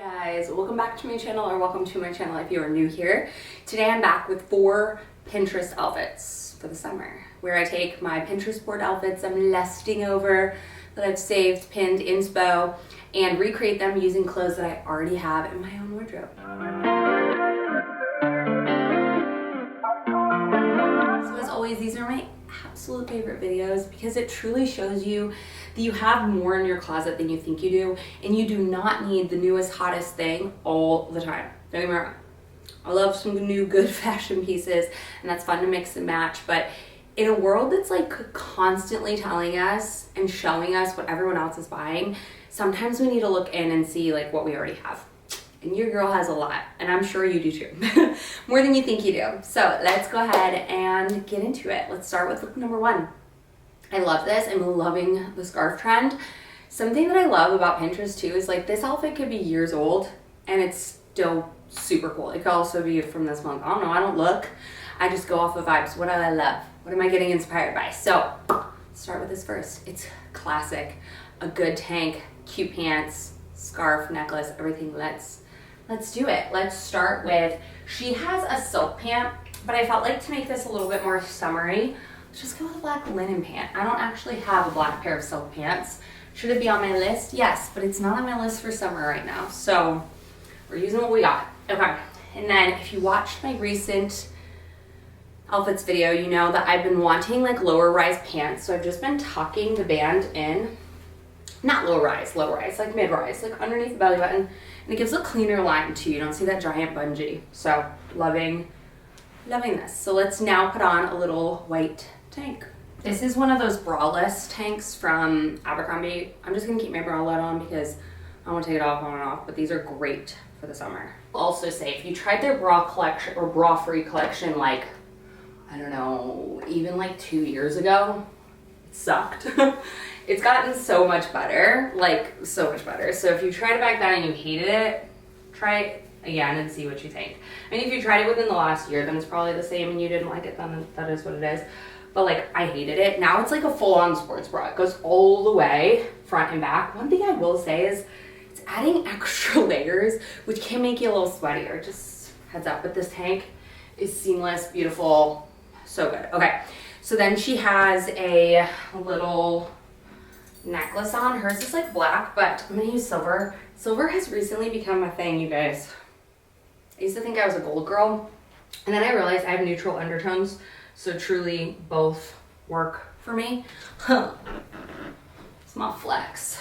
Guys, welcome back to my channel, or welcome to my channel if you are new here. Today I'm back with 4 Pinterest outfits for the summer, where I take my Pinterest board outfits I'm lusting over, that I've saved, pinned, inspo, and recreate them using clothes that I already have in my own wardrobe. So as always, these are my absolute favorite videos because it truly shows you that you have more in your closet than you think you do, and you do not need the newest, hottest thing all the time. Don't get me wrong. I love some new good fashion pieces, and that's fun to mix and match, but in a world that's like constantly telling us and showing us what everyone else is buying, sometimes we need to look in and see like what we already have. And your girl has a lot, and I'm sure you do too. More than you think you do. So let's go ahead and get into it. Let's start with look number 1. I love this. I'm loving the scarf trend. Something that I love about Pinterest too is like this outfit could be years old and it's still super cool. It could also be from this month. I don't know. I don't look. I just go off of vibes. What do I love? What am I getting inspired by? So let's start with this first. It's classic. A good tank, cute pants, scarf, necklace, everything. Let's do it. Let's start with, she has a silk pant, but I felt like to make this a little bit more summery, let's just go with a black linen pant. I don't actually have a black pair of silk pants. Should it be on my list? Yes, but it's not on my list for summer right now. So we're using what we got. Okay, and then if you watched my recent outfits video, you know that I've been wanting like lower rise pants. So I've just been tucking the band in, not low rise, like mid rise, like underneath the belly button. And it gives a cleaner line too. You don't see that giant bungee. So loving this. So let's now put on a little white tank. This is one of those braless tanks from Abercrombie. I'm just gonna keep my bralette on because I want to take it off on and off, but these are great for the summer. I'll also say, if you tried their bra collection or bra free collection, like, I don't know, even like 2 years ago, it sucked. It's gotten so much better, like so much better. So if you tried it back then and you hated it, try it again and see what you think. I mean, if you tried it within the last year, then it's probably the same, and you didn't like it, then that is what it is. But like, I hated it. Now it's like a full-on sports bra. It goes all the way, front and back. One thing I will say is it's adding extra layers, which can make you a little sweatier. Just heads up, but this tank is seamless, beautiful, so good. Okay, so then she has a little necklace on. Hers is like black, but I'm gonna use silver. Silver has recently become a thing, you guys. I used to think I was a gold girl, and then I realized I have neutral undertones, so truly both work for me. Small flex.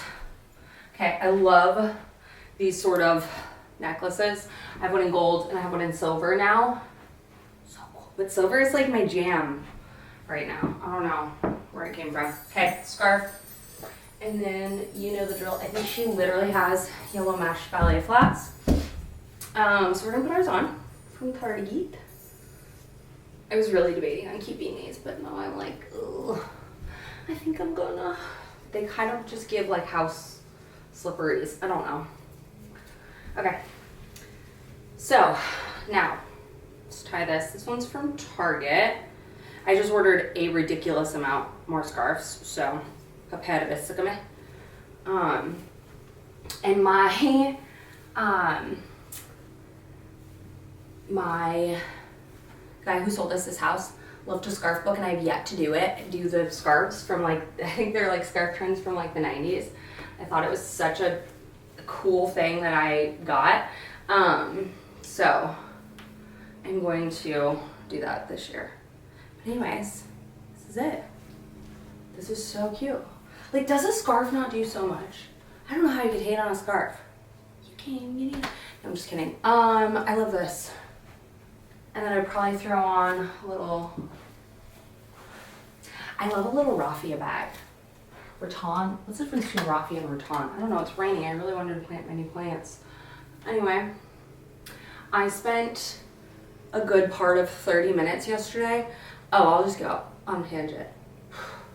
Okay, I love these sort of necklaces. I have one in gold and I have one in silver now. So cool. But silver is like my jam right now. I don't know where it came from. Okay, scarf. And then, you know the drill. I think she literally has yellow mesh ballet flats. So we're gonna put ours on from Target. I was really debating on keeping these, but now I'm like, ugh, I think I'm gonna. They kind of just give like house slipperies. I don't know. Okay. So now let's tie this. This one's from Target. I just ordered a ridiculous amount more scarves, so and my guy who sold us this house loved a scarf book, and I've yet to do the scarves from like, I think they're like scarf trends from like the 90s. I thought it was such a cool thing that I got. So I'm going to do that this year. But anyways, this is it. This is so cute. Like, does a scarf not do so much? I don't know how you could hate on a scarf. You can, you need. No, I'm just kidding. I love this. And then I'd probably throw on a little, I love a little raffia bag. Rattan. What's the difference between raffia and rattan? I don't know, it's raining. I really wanted to plant many plants. Anyway, I spent a good part of 30 minutes yesterday. Oh, I'll just go on tangent.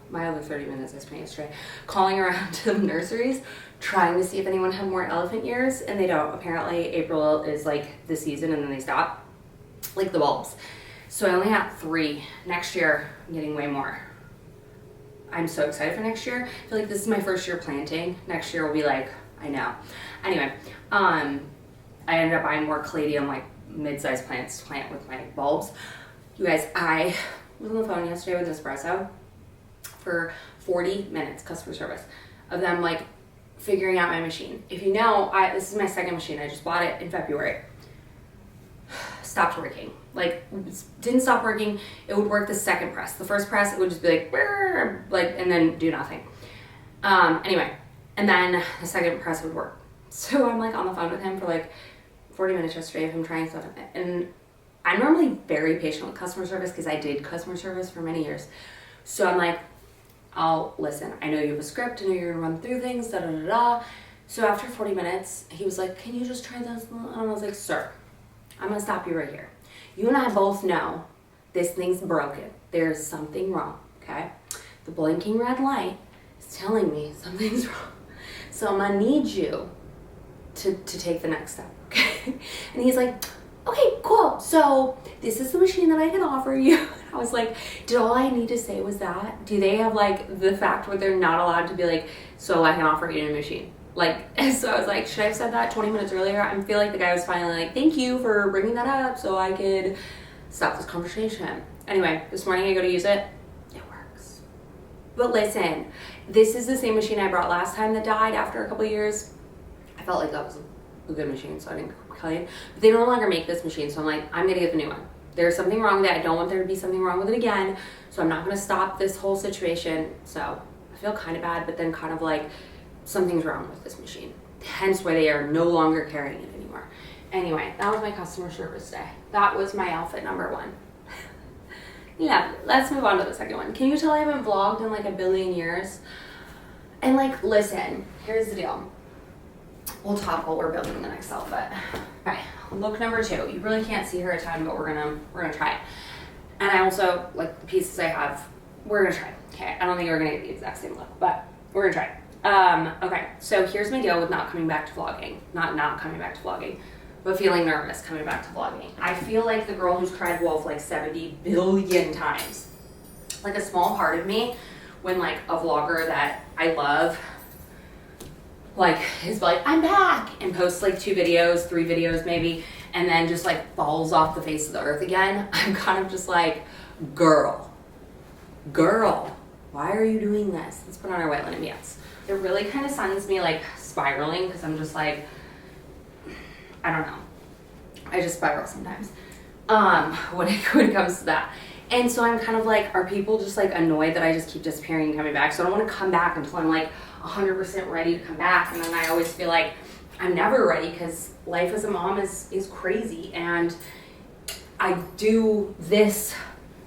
My other 30 minutes I spent yesterday calling around to the nurseries trying to see if anyone had more elephant ears, and they don't. Apparently April is like the season and then they stop, like the bulbs. So I only have 3. Next year I'm getting way more. I'm so excited for next year. I feel like this is my first year planting. Next year will be like, I know. Anyway, I ended up buying more caladium, like mid-sized plants to plant with my bulbs. You guys, I was on the phone yesterday with Nespresso for 40 minutes, customer service, of them like figuring out my machine. If you know, this is my second machine. I just bought it in February. Stopped working. Like, didn't stop working. It would work the second press. The first press, it would just be like, and then do nothing. Anyway, and then the second press would work. So I'm like on the phone with him for like 40 minutes yesterday of him trying stuff. And I'm normally very patient with customer service because I did customer service for many years. So I'm like, I'll listen. I know you have a script. I know you're gonna run through things, da da da da. So after 40 minutes, he was like, can you just try this? And I was like, sir, I'm gonna stop you right here. You and I both know this thing's broken. There's something wrong, okay? The blinking red light is telling me something's wrong. So I'm gonna need you to take the next step, okay? And he's like, okay, cool. So this is the machine that I can offer you. I was like, did all I need to say was that? Do they have like the fact where they're not allowed to be like, so I can offer you a machine? Like, so I was like, should I have said that 20 minutes earlier? I feel like the guy was finally like, thank you for bringing that up so I could stop this conversation. Anyway, this morning I go to use it. It works. But listen, this is the same machine I brought last time that died after a couple of years. I felt like that was a good machine, so I didn't complain. But they no longer make this machine, so I'm like, I'm gonna get the new one. There's something wrong with it. I don't want there to be something wrong with it again, so I'm not gonna stop this whole situation. So I feel kind of bad, but then kind of like, something's wrong with this machine. Hence why they are no longer carrying it anymore. Anyway, that was my customer service day. That was my outfit number one. Yeah, let's move on to the second one. Can you tell I haven't vlogged in like a billion years? And like, listen, here's the deal. We'll talk while we're building the next outfit. Okay, look number 2. You really can't see her a ton, but we're gonna try it. And I also, like the pieces I have, we're gonna try. Okay, I don't think we're gonna get the exact same look, but we're gonna try. Okay, so here's my deal with not coming back to vlogging. Not coming back to vlogging, but feeling nervous coming back to vlogging. I feel like the girl who's cried wolf like 70 billion times. Like a small part of me, when like a vlogger that I love, like is like, I'm back, and posts like 2 videos, 3 videos maybe, and then just like falls off the face of the earth again. I'm kind of just like, girl, why are you doing this? Let's put on our white linen pants. It really kind of sends me like spiraling because I'm just like, I don't know. I just spiral sometimes when it comes to that. And so I'm kind of like, are people just like annoyed that I just keep disappearing and coming back? So I don't want to come back until I'm like 100% ready to come back. And then I always feel like I'm never ready because life as a mom is crazy. And I do this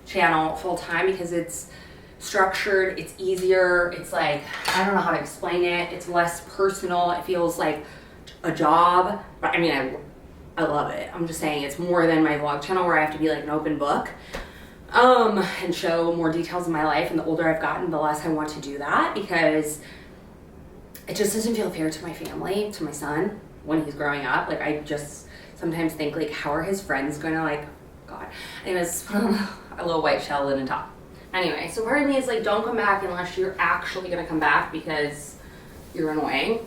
channel full time because it's structured, it's easier, it's like, I don't know how to explain it, it's less personal, it feels like a job, but I mean, I love it. I'm just saying it's more than my vlog channel where I have to be like an open book and show more details of my life, and the older I've gotten, the less I want to do that because it just doesn't feel fair to my family, to my son, when he's growing up. Like, I just sometimes think like, how are his friends gonna like, God, anyways, a little white shell linen top. Anyway, so part of me is like, don't come back unless you're actually gonna come back because you're annoying.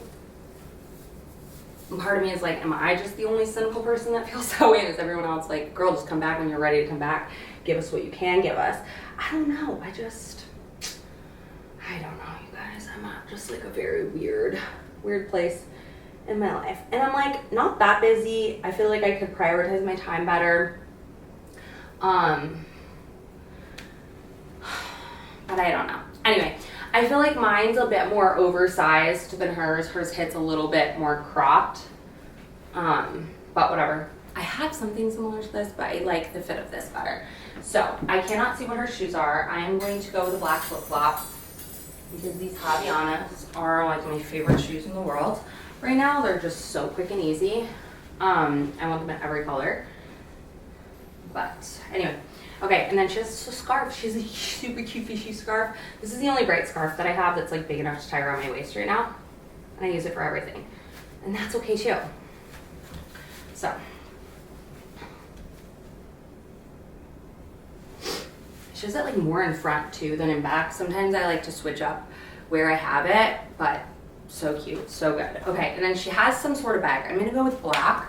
And part of me is like, am I just the only cynical person that feels that way? And is everyone else like, girl, just come back when you're ready to come back. Give us what you can give us. I don't know. I don't know, you guys. I'm at just like a very weird place in my life. And I'm like, not that busy. I feel like I could prioritize my time better. But I don't know. Anyway, I feel like mine's a bit more oversized than hers. Hers hits a little bit more cropped. But whatever. I have something similar to this, but I like the fit of this better. So I cannot see what her shoes are. I am going to go with a black flip-flop because these Havaianas are like my favorite shoes in the world right now. They're just so quick and easy. I want them in every color. But anyway. Okay, and then she has a scarf. She has a super cute fishy scarf. This is the only bright scarf that I have that's like big enough to tie around my waist right now. And I use it for everything. And that's okay too. So. She has it like more in front too than in back. Sometimes I like to switch up where I have it, but so cute, so good. Okay, and then she has some sort of bag. I'm gonna go with black.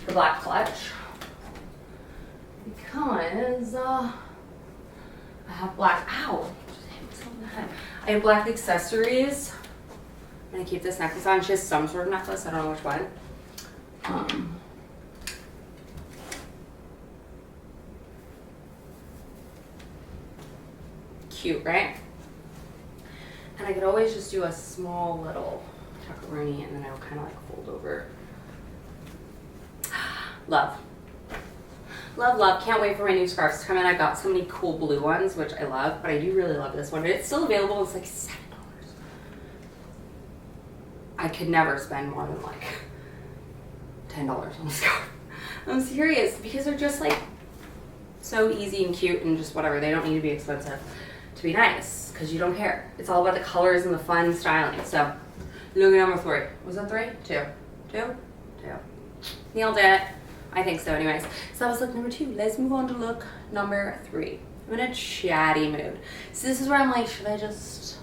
the black clutch because I have black, ow, just hit myself in the head. I have black accessories. I'm gonna keep this necklace on. She has some sort of necklace, I don't know which one. Cute, right? And I could always just do a small little tuckaroonie and then I would kind of like fold over. Love. Love, love. Can't wait for my new scarves to come in. I got so many cool blue ones, which I love, but I do really love this one. And it's still available. It's like $7. I could never spend more than like $10 on a scarf. I'm serious, because they're just like so easy and cute and just whatever. They don't need to be expensive to be nice, because you don't care. It's all about the colors and the fun styling. So, look at number 3. Was that 3? 2. 2? 2. Nailed it. I think so anyways. So that was look number 2. Let's move on to look number 3. I'm in a chatty mood. So this is where I'm like, should I just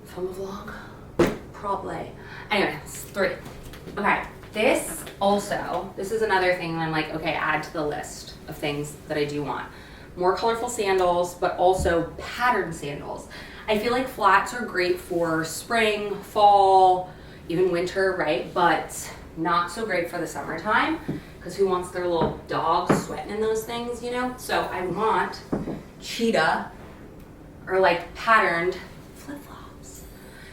film a vlog? Probably. Anyway, 3. Okay, this is another thing that I'm like, okay, add to the list of things that I do want. More colorful sandals, but also patterned sandals. I feel like flats are great for spring, fall, even winter, right? But not so great for the summertime, because who wants their little dog sweating in those things, you know? So I want cheetah or like patterned flip-flops.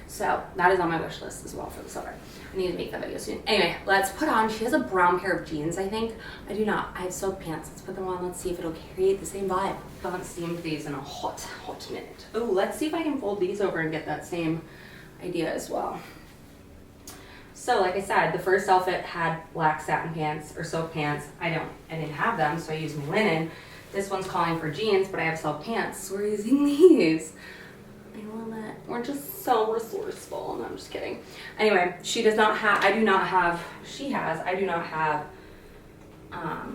So that is on my wish list as well for the summer. I need to make that video soon. Anyway, let's put on, she has a brown pair of jeans, I think. I do not. I have silk pants. Let's put them on. Let's see if it'll create the same vibe. I haven't steamed these in a hot minute. Oh, let's see if I can fold these over and get that same idea as well. So like I said, the first outfit had black satin pants or silk pants. I didn't have them, so I used my linen. This one's calling for jeans, but I have silk pants, so we're using these. I love it. We're just so resourceful. No, I'm just kidding. Anyway, she does not have, I do not have, she has, I do not have,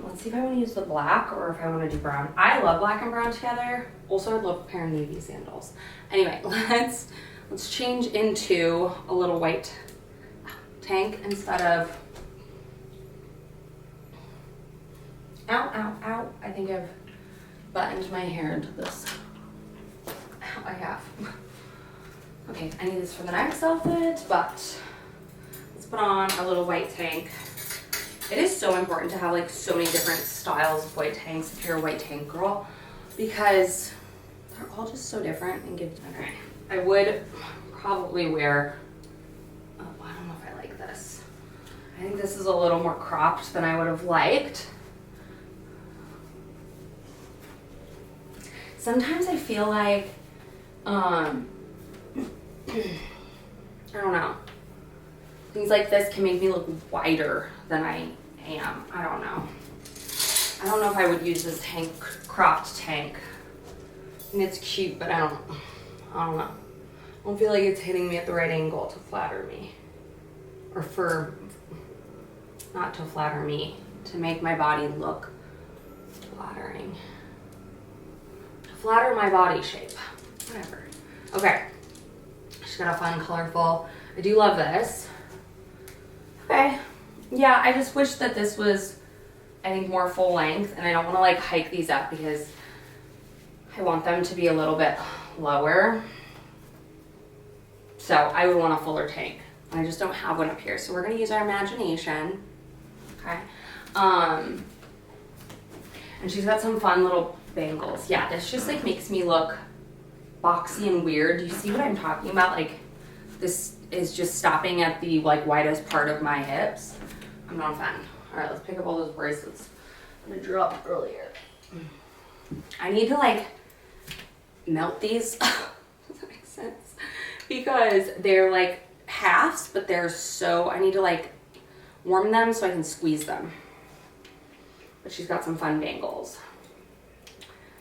let's see if I want to use the black or if I want to do brown. I love black and brown together. Also, I'd love a pair of navy sandals. Anyway, let's change into a little white tank instead of, ow, ow, ow. I think I've buttoned my hair into this. Ow, I have. Okay, I need this for the next outfit, but let's put on a little white tank. It is so important to have like so many different styles of white tanks if you're a white tank girl, because they're all just so different and give. Okay, I would probably wear, oh, I don't know if I like this. I think this is a little more cropped than I would have liked. Sometimes I feel like, I don't know. Things like this can make me look wider than I am. I don't know. I don't know if I would use this tank, cropped tank. And it's cute, but I don't know. I don't feel like it's hitting me at the right angle to flatter me. Or not to flatter me, to make my body look flattering. To flatter my body shape. Whatever. Okay. She's got a fun, colorful. I do love this. Okay. Yeah, I just wish that this was, I think, more full length, and I don't want to like hike these up because I want them to be a little bit lower. So I would want a fuller tank, and I just don't have one up here. So we're gonna use our imagination. Okay. And she's got some fun little bangles. Yeah, this just like makes me look boxy and weird. Do you see what I'm talking about? Like, this is just stopping at the like widest part of my hips. I'm not a fan. All right, let's pick up all those bracelets I dropped earlier. I need to like melt these. Does that make sense? Because they're like halves, but they're so, I need to like warm them so I can squeeze them. But she's got some fun bangles.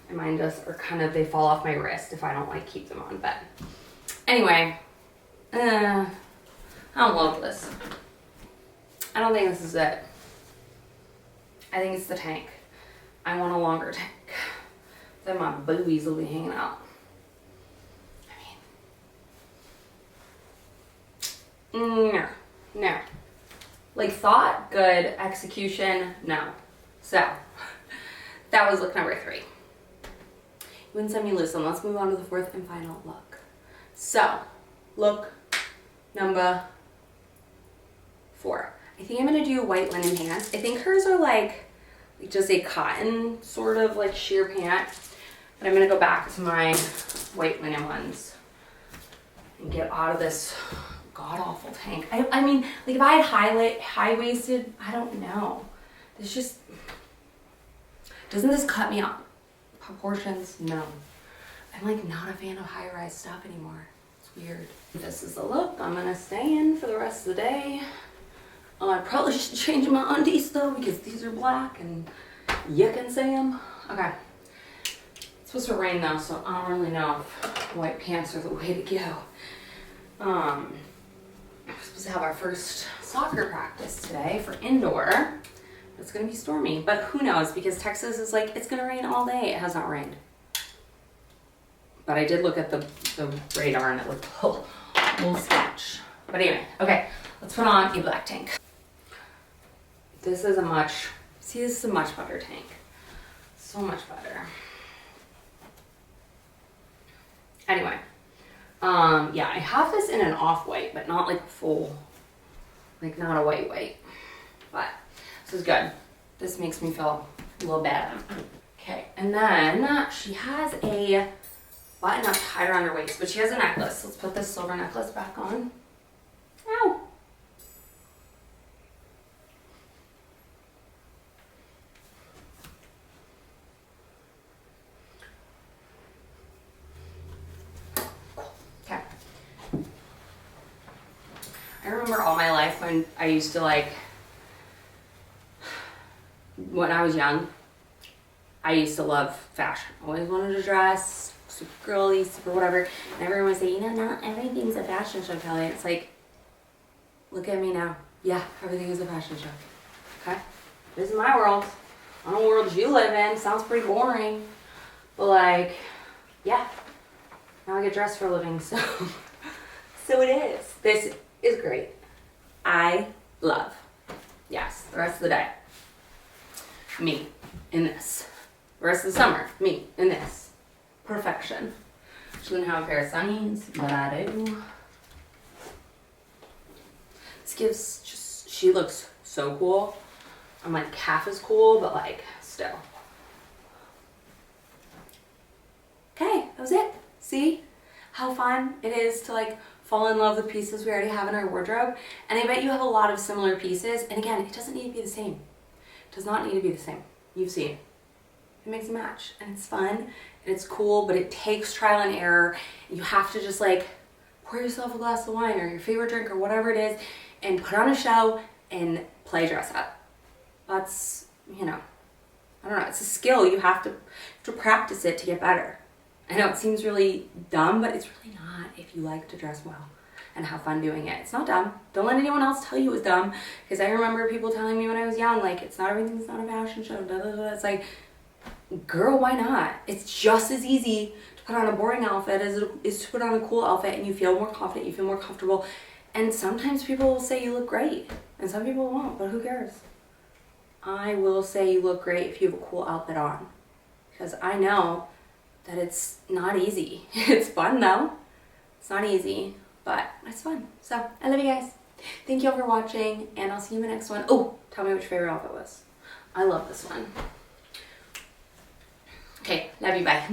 And mine just are kind of, they fall off my wrist if I don't like keep them on. But anyway, I don't love this. I don't think this is it. I think it's the tank. I want a longer tank. Then my boobies will be hanging out. I mean, no. Like thought, good. Execution, no. So that was look number 3. You win some, you lose some. Let's move on to the 4th and final look. So look number 4. I think I'm gonna do white linen pants. I think hers are like just a cotton sort of like sheer pant. But I'm gonna go back to my white linen ones and get out of this god-awful tank. I mean, like if I had high-waisted, I don't know. This just, doesn't this cut me out? Proportions? No. I'm like not a fan of high-rise stuff anymore. It's weird. This is the look I'm gonna stay in for the rest of the day. I probably should change my undies though because these are black and you can see them. Okay. It's supposed to rain though, so I don't really know if white pants are the way to go. We're supposed to have our first soccer practice today for indoor. It's gonna be stormy, but who knows because Texas is like, it's gonna rain all day. It has not rained. But I did look at the radar and it looked a little sketch. But anyway, okay, let's put on a black tank. This is a much better tank. So much better. Anyway, yeah, I have this in an off-white, but not like full, like not a white. But this is good. This makes me feel a little better. Okay, and then she has a button-up tied around her waist, but she has a necklace. Let's put this silver necklace back on. Ow! Okay. I remember all my life when I used to like, when I was young, I used to love fashion. Always wanted to dress super girly, super whatever. And everyone would say, you know, not everything's a fashion show, Kelly. It's like, look at me now. Yeah, everything is a fashion show. Okay? This is my world. I don't know what world you live in. Sounds pretty boring. But like, yeah. Now I get dressed for a living, so so it is. This is great. I love. Yes, the rest of the day. Me in this. The rest of the summer, me in this. Perfection. She didn't have a pair of sunnies, but I do. This gives just, she looks so cool. I'm like half as cool, but like still. Okay, that was it. See how fun it is to like fall in love with pieces we already have in our wardrobe. And I bet you have a lot of similar pieces. And again, it doesn't need to be the same. It does not need to be the same. You've seen it. It makes a match and it's fun and it's cool, but it takes trial and error. You have to just like pour yourself a glass of wine or your favorite drink or whatever it is and put on a show and play dress up. That's, you know, I don't know, it's a skill. You have to practice it to get better. I know it seems really dumb, but it's really not if you like to dress well and have fun doing it. It's not dumb. Don't let anyone else tell you it was dumb, because I remember people telling me when I was young, like, it's not everything's not a fashion show, blah, blah, blah. It's like, girl, why not? It's just as easy to put on a boring outfit as it is to put on a cool outfit, and you feel more confident, you feel more comfortable. And sometimes people will say you look great, and some people won't, but who cares? I will say you look great if you have a cool outfit on, because I know that it's not easy. It's fun though. It's not easy, but it's fun. So I love you guys. Thank you all for watching, and I'll see you in the next one. Oh, tell me which favorite outfit was. I love this one. Okay, love you, bye.